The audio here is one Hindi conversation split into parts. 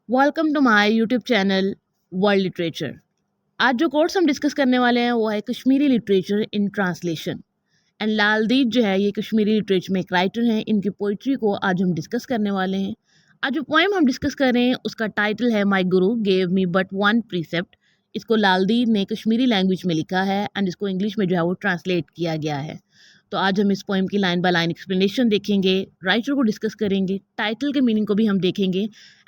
Welcome to my YouTube channel world literature. आज जो कोर्स हम डिस्कस करने वाले हैं वो है Kashmiri literature in translation. And Lal Ded जो है ये कश्मीरी लिटरेचर में एक राइटर हैं। इनकी पोइट्री को आज हम डिस्कस करने वाले हैं। आज जो पोएम हम डिस्कस कर रहे हैं उसका टाइटल है माई गुरु gave me but one precept. इसको लालदीद ने कश्मीरी लैंग्वेज में लिखा है एंड इसको इंग्लिश में जो है वो ट्रांसलेट किया गया है। तो आज हम इस पोएम की लाइन बाय लाइन एक्सप्लेनेशन देखेंगे, राइटर को डिस्कस करेंगे, टाइटल के मीनिंग को भी हम देखेंगे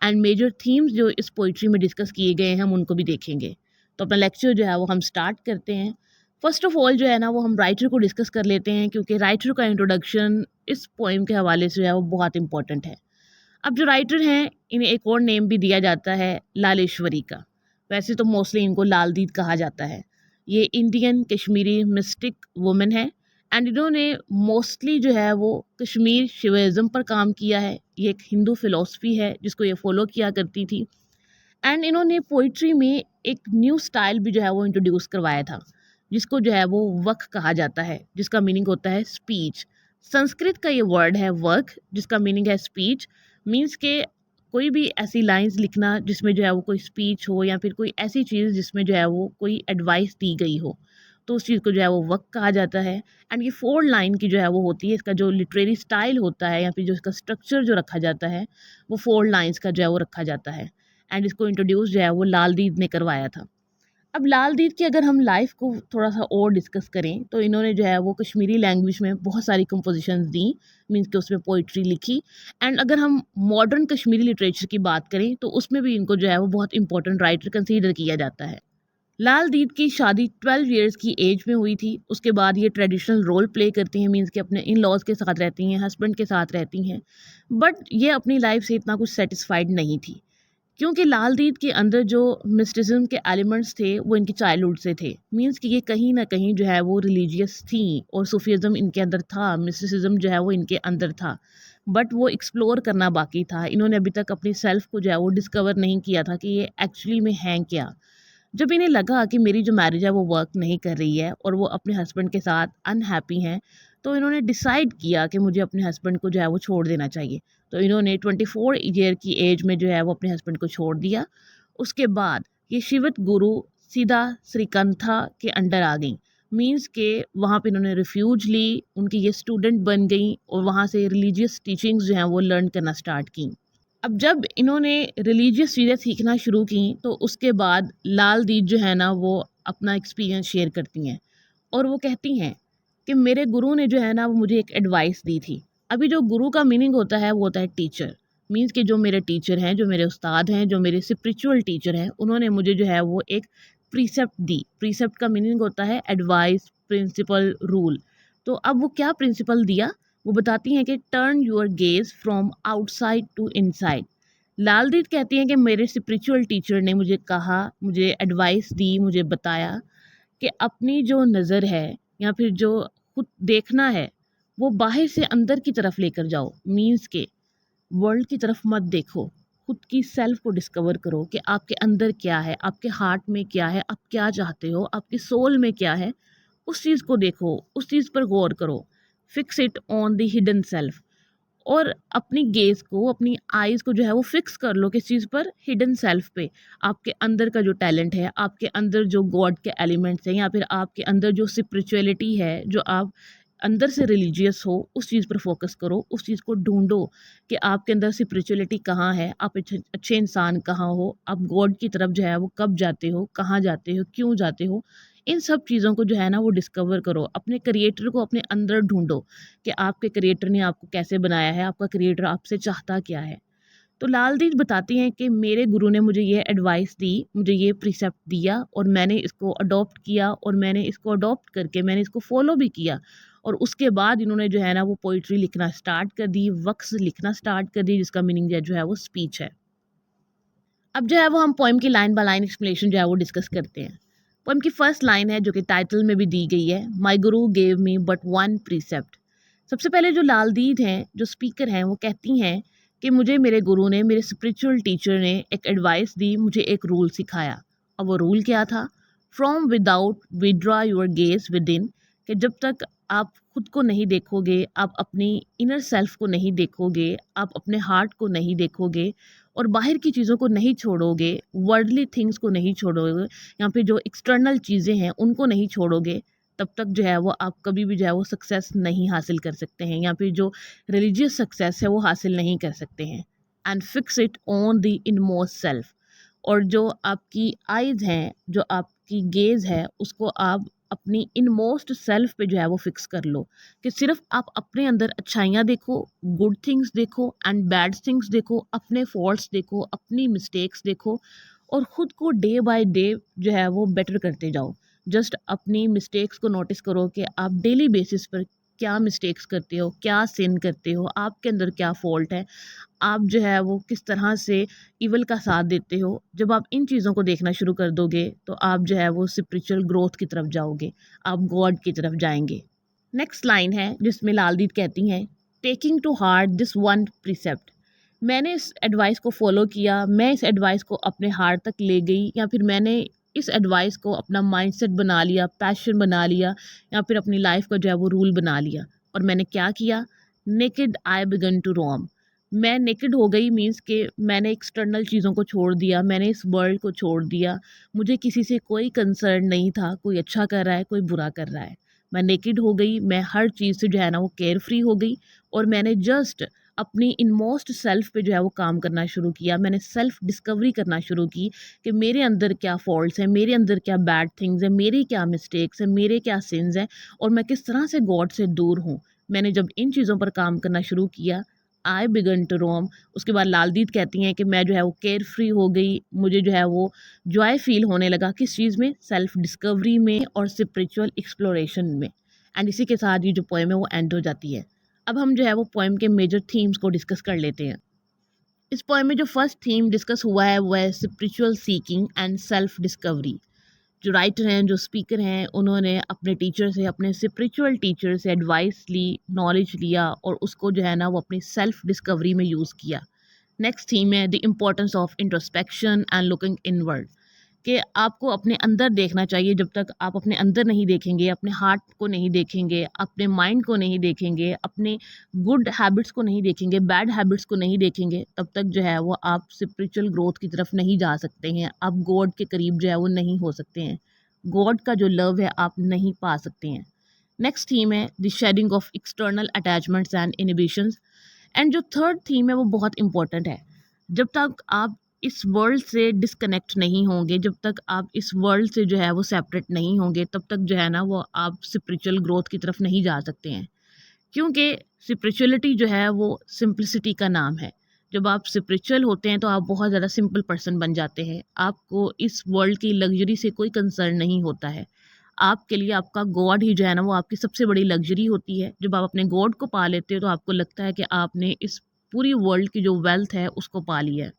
एंड मेजर थीम्स जो इस पोइट्री में डिस्कस किए गए हैं हम उनको भी देखेंगे। तो अपना लेक्चर जो है वो हम स्टार्ट करते हैं। फर्स्ट ऑफ ऑल जो है ना वो हम राइटर को डिस्कस कर लेते हैं क्योंकि राइटर का इंट्रोडक्शन इस पोएम के हवाले से जो है वो बहुत इंपॉर्टेंट है। अब जो राइटर हैं इन्हें एक और नेम भी दिया जाता है लालेश्वरी का। वैसे तो मोस्टली इनको लालदीद कहा जाता है। ये इंडियन कश्मीरी मिस्टिक वुमेन है एंड इन्होंने मोस्टली जो है वो कश्मीर शिविज़म पर काम किया है। ये एक हिंदू फिलॉसफी है जिसको ये फॉलो किया करती थी एंड इन्होंने पोइट्री में एक न्यू स्टाइल भी जो है वो इंट्रोड्यूस करवाया था जिसको जो है वो वक कहा जाता है, जिसका मीनिंग होता है स्पीच। संस्कृत का ये वर्ड है वर्क जिसका मीनिंग है स्पीच। मीन्स के कोई भी ऐसी लाइंस लिखना जिसमें जो है वो कोई स्पीच हो या फिर कोई ऐसी चीज़ जिसमें जो है वो कोई एडवाइस दी गई हो, तो उस चीज़ को जो है वो वक्त कहा जाता है। एंड ये 4 लाइन की जो है वो होती है। इसका जो लिटरेरी स्टाइल होता है या फिर जो इसका स्ट्रक्चर जो रखा जाता है वो 4 लाइन्स का जो है वो रखा जाता है एंड इसको इंट्रोड्यूस जो है वो लाल दीद ने करवाया था। अब लाल दीद की अगर हम लाइफ को थोड़ा सा और डिस्कस करें तो इन्होंने जो है वो कश्मीरी लैंग्वेज में बहुत सारी कंपोजिशंस दी, मीन्स कि उसमें पोइट्री लिखी। एंड अगर हम मॉडर्न कश्मीरी लिटरेचर की बात करें तो उसमें भी इनको जो है वो बहुत इंपॉर्टेंट राइटर कंसीडर किया जाता है। लाल दीद की शादी 12 इयर्स की एज में हुई थी। उसके बाद ये ट्रेडिशनल रोल प्ले करती हैं, मीन्स कि अपने इन लॉज के साथ रहती हैं, हस्बैंड के साथ रहती हैं। बट ये अपनी लाइफ से इतना कुछ सेटिस्फाइड नहीं थी क्योंकि लाल दीद के अंदर जो मिस्टिज्म के एलिमेंट्स थे वो इनकी चाइल्डहुड से थे। मीन्स कि ये कहीं ना कहीं जो है वो रिलीजियस थी और सूफिज़म इनके अंदर था, मिस्टिसिज्म जो है वो इनके अंदर था। बट वो एक्सप्लोर करना बाकी था। इन्होंने अभी तक अपनी सेल्फ को जो है वो डिस्कवर नहीं किया था कि ये एक्चुअली में है क्या। जब इन्हें लगा कि मेरी जो मैरिज है वो वर्क नहीं कर रही है और वो अपने हस्बैंड के साथ अनहैप्पी हैं, तो इन्होंने डिसाइड किया कि मुझे अपने हस्बैंड को जो है वो छोड़ देना चाहिए। तो इन्होंने 24 ईयर की एज में जो है वो अपने हस्बैंड को छोड़ दिया। उसके बाद ये शिवत गुरु सीधा श्रीकंथा के अंडर आ गई। मीन्स के वहाँ पे इन्होंने रिफ्यूज ली, उनकी ये स्टूडेंट बन गई और वहाँ से रिलीजियस टीचिंग्स जो हैं वो लर्न करना स्टार्ट की। अब जब इन्होंने रिलीजियस चीज़ें सीखना शुरू की तो उसके बाद लाल दीद जो है ना वो अपना एक्सपीरियंस शेयर करती हैं और वो कहती हैं कि मेरे गुरु ने जो है ना वो मुझे एक एडवाइस दी थी। अभी जो गुरु का मीनिंग होता है वो होता है टीचर। मीन्स कि जो मेरे टीचर हैं, जो मेरे उस्ताद हैं, जो मेरे स्पिरिचुअल टीचर हैं, उन्होंने मुझे जो है वो एक प्रीसेप्ट दी। प्रीसेप्ट का मीनिंग होता है एडवाइस, प्रिंसिपल, रूल। तो अब वो क्या प्रिंसिपल दिया, वो बताती हैं कि turn your gaze from outside to inside. Lal Ded कहती हैं कि मेरे स्पिरिचुअल टीचर ने मुझे कहा, मुझे एडवाइस दी, मुझे बताया कि अपनी जो नज़र है या फिर जो खुद देखना है वो बाहर से अंदर की तरफ लेकर जाओ। मीन्स के वर्ल्ड की तरफ मत देखो, खुद की सेल्फ को डिस्कवर करो कि आपके अंदर क्या है, आपके हार्ट में क्या है, आप क्या चाहते हो, आपकी सोल में क्या है। उस चीज़ को देखो, उस चीज़ पर गौर करो। Fix it on the hidden self. और अपनी गेज़ को, अपनी आइज़ को जो है वो फिक्स कर लो किस चीज़ पर, हिडन सेल्फ पे। आपके अंदर का जो टैलेंट है, आपके अंदर जो गॉड के एलिमेंट्स हैं या फिर आपके अंदर जो स्पिरिचुअलिटी है, जो आप अंदर से रिलीजियस हो, उस चीज़ पर फोकस करो, उस चीज़ को ढूंढो कि आपके अंदर स्पिरिचुअलिटी कहाँ है, आप अच्छे अच्छे इंसान कहाँ हो, आप गॉड की तरफ जो है वो कब जाते हो, कहाँ जाते हो, क्यों जाते हो। इन सब चीज़ों को जो है ना वो डिस्कवर करो, अपने क्रिएटर को अपने अंदर ढूंढो कि आपके क्रिएटर ने आपको कैसे बनाया है, आपका क्रिएटर आपसे चाहता क्या है। तो लाल दीद बताती हैं कि मेरे गुरु ने मुझे ये एडवाइस दी, मुझे ये प्रिसेप्ट दिया और मैंने इसको अडॉप्ट किया और मैंने इसको अडॉप्ट करके मैंने इसको फॉलो भी किया। और उसके बाद इन्होंने जो है ना वो पोइट्री लिखना स्टार्ट कर दी, वक्स लिखना स्टार्ट कर दी, जिसका मीनिंग जो है वो स्पीच है। अब जो है वो हम पोएम की लाइन बाय लाइन एक्सप्लेनेशन जो है वो डिस्कस करते हैं। पोएम की फर्स्ट लाइन है जो कि टाइटल में भी दी गई है, माई गुरु gave me but one precept. सबसे पहले जो लाल दीद हैं, जो स्पीकर हैं, वो कहती हैं कि मुझे मेरे गुरु ने, मेरे स्पिरिचुअल टीचर ने एक एडवाइस दी, मुझे एक रूल सिखाया। अब वो रूल क्या था, from without withdraw your gauge with in, कि जब तक आप खुद को नहीं देखोगे, आप अपनी इनर सेल्फ को नहीं देखोगे, आप अपने हार्ट को नहीं देखोगे और बाहर की चीज़ों को नहीं छोड़ोगे, वर्ल्डली थिंग्स को नहीं छोड़ोगे, या फिर जो एक्सटर्नल चीज़ें हैं उनको नहीं छोड़ोगे, तब तक जो है वो आप कभी भी जो है वो सक्सेस नहीं हासिल कर सकते हैं, या फिर जो रिलीजियस सक्सेस है वो हासिल नहीं कर सकते हैं। And fix it on the inmost self. और जो आपकी आइज़ हैं, जो आपकी गेज़ है, उसको आप अपनी इनमोस्ट सेल्फ पे जो है वो फिक्स कर लो, कि सिर्फ आप अपने अंदर अच्छाइयाँ देखो, गुड थिंग्स देखो एंड बैड थिंग्स देखो, अपने फॉल्ट्स देखो, अपनी मिस्टेक्स देखो और ख़ुद को डे बाय डे जो है वो बेटर करते जाओ। जस्ट अपनी मिस्टेक्स को नोटिस करो कि आप डेली बेसिस पर क्या मिस्टेक्स करते हो, क्या सिन करते हो, आपके अंदर क्या फ़ॉल्ट है, आप जो है वो किस तरह से इवल का साथ देते हो। जब आप इन चीज़ों को देखना शुरू कर दोगे तो आप जो है वो स्पिरिचुअल ग्रोथ की तरफ जाओगे, आप गॉड की तरफ जाएंगे। नेक्स्ट लाइन है जिसमें लाल दीद कहती हैं, taking to heart this one precept. मैंने इस एडवाइस को फॉलो किया, मैं इस एडवाइस को अपने हार्ट तक ले गई, या फिर मैंने इस एडवाइस को अपना माइंडसेट बना लिया, पैशन बना लिया, या फिर अपनी लाइफ का जो है वो रूल बना लिया। और मैंने क्या किया, नेकेड आई बिगन टू रोम। मैं नेकेड हो गई मीन्स कि मैंने एक्सटर्नल चीज़ों को छोड़ दिया, मैंने इस वर्ल्ड को छोड़ दिया, मुझे किसी से कोई कंसर्न नहीं था, कोई अच्छा कर रहा है, कोई बुरा कर रहा है। मैं नेकेड हो गई, मैं हर चीज़ से जो है ना वो केयर फ्री हो गई और मैंने जस्ट अपनी इनमोस्ट सेल्फ पे जो है वो काम करना शुरू किया। मैंने सेल्फ डिस्कवरी करना शुरू की कि मेरे अंदर क्या फॉल्ट्स हैं, मेरे अंदर क्या बैड थिंग्स हैं, मेरी क्या मिस्टेक्स हैं, मेरे क्या सिंस हैं और मैं किस तरह से गॉड से दूर हूँ। मैंने जब इन चीज़ों पर काम करना शुरू किया, आई बिगन टू रोम। उसके बाद लाल दीद कहती हैं कि मैं जो है वो केयर फ्री हो गई, मुझे जो है वो जॉय फील होने लगा। किस चीज़ में? सेल्फ डिस्कवरी में और स्पिरिचुअल एक्सप्लोरेशन में। एंड इसी के साथ ये जो पोएम है वो एंड हो जाती है। अब हम जो है वो पोएम के मेजर थीम्स को डिस्कस कर लेते हैं। इस पोएम में जो फर्स्ट थीम डिस्कस हुआ है वो है spiritual seeking and self discovery. जो राइटर हैं, जो स्पीकर हैं, उन्होंने अपने टीचर से, अपने स्पिरिचुअल टीचर से एडवाइस ली, नॉलेज लिया और उसको जो है ना वो अपनी सेल्फ डिस्कवरी में यूज़ किया। नेक्स्ट थीम है the importance of introspection and looking inward, कि आपको अपने अंदर देखना चाहिए। जब तक आप अपने अंदर नहीं देखेंगे, अपने हार्ट को नहीं देखेंगे, अपने माइंड को नहीं देखेंगे, अपने गुड हैबिट्स को नहीं देखेंगे, बैड हैबिट्स को नहीं देखेंगे, तब तक जो है वो आप स्पिरिचुअल ग्रोथ की तरफ नहीं जा सकते हैं, आप गॉड के करीब जो है वो नहीं हो सकते हैं, गॉड का जो लव है आप नहीं पा सकते हैं। नेक्स्ट थीम है the shedding of external attachments and inhibitions. And जो थर्ड थीम है वो बहुत इंपॉर्टेंट है। जब तक आप इस वर्ल्ड से डिस्कनेक्ट नहीं होंगे, जब तक आप इस वर्ल्ड से जो है वो सेपरेट नहीं होंगे, तब तक जो है ना वो आप स्पिरिचुअल ग्रोथ की तरफ नहीं जा सकते हैं। क्योंकि स्पिरिचुअलिटी जो है वो सिंपलिसिटी का नाम है। जब आप स्पिरिचुअल होते हैं तो आप बहुत ज़्यादा सिंपल पर्सन बन जाते हैं। आपको इस वर्ल्ड की लग्जरी से कोई कंसर्न नहीं होता है। आपके लिए आपका गॉड ही जो है ना वो आपकी सबसे बड़ी लग्जरी होती है। जब आप अपने गॉड को पा लेते हो तो आपको लगता है कि आपने इस पूरी वर्ल्ड की जो वेल्थ है उसको पा लिया है।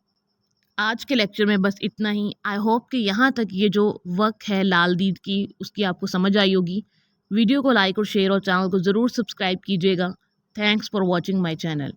आज के लेक्चर में बस इतना ही। आई होप कि यहाँ तक ये जो वर्क है लाल दीद की उसकी आपको समझ आई होगी। वीडियो को लाइक और शेयर और चैनल को ज़रूर सब्सक्राइब कीजिएगा। Thanks for watching my channel.